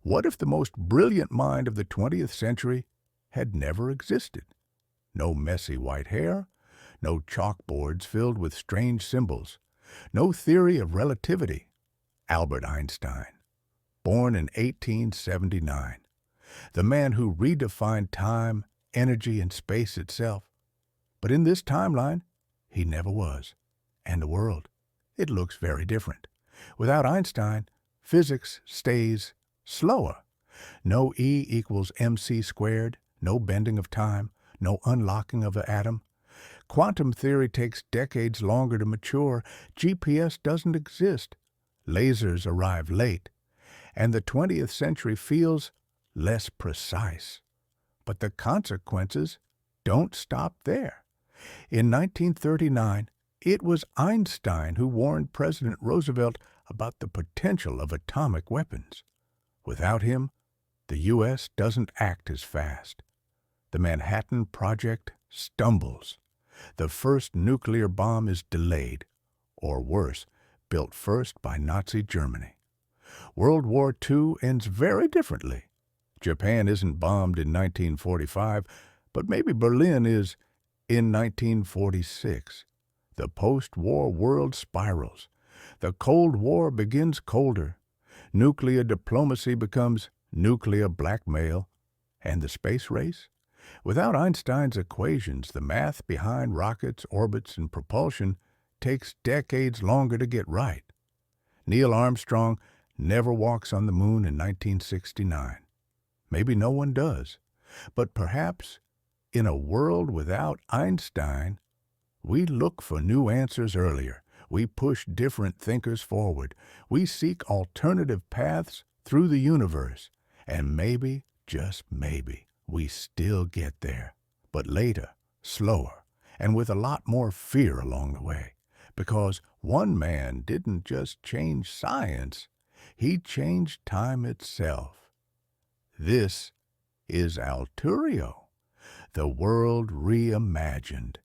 What if the most brilliant mind of the 20th century had never existed? No messy white hair, no chalkboards filled with strange symbols, no theory of relativity. Albert Einstein, born in 1879, the man who redefined time, energy, and space itself. But in this timeline, he never was. And the world, it looks very different. Without Einstein, physics stays slower. No E equals mc squared, no bending of time, no unlocking of an atom. Quantum theory takes decades longer to mature. GPS doesn't exist. Lasers arrive late. And the 20th century feels less precise. But the consequences don't stop there. In 1939, it was Einstein who warned President Roosevelt about the potential of atomic weapons. Without him, the U.S. doesn't act as fast. The Manhattan Project stumbles. The first nuclear bomb is delayed, or worse, built first by Nazi Germany. World War II ends very differently. Japan isn't bombed in 1945, but maybe Berlin is in 1946. The post-war world spirals. The Cold War begins colder. Nuclear diplomacy becomes nuclear blackmail. And the space race? Without Einstein's equations, the math behind rockets, orbits, and propulsion takes decades longer to get right. Neil Armstrong never walks on the moon in 1969. Maybe no one does. But perhaps, in a world without Einstein, we look for new answers earlier. We push different thinkers forward. We seek alternative paths through the universe. And maybe, just maybe, we still get there. But later, slower, and with a lot more fear along the way. Because one man didn't just change science, he changed time itself. This is Alturio, the World Reimagined.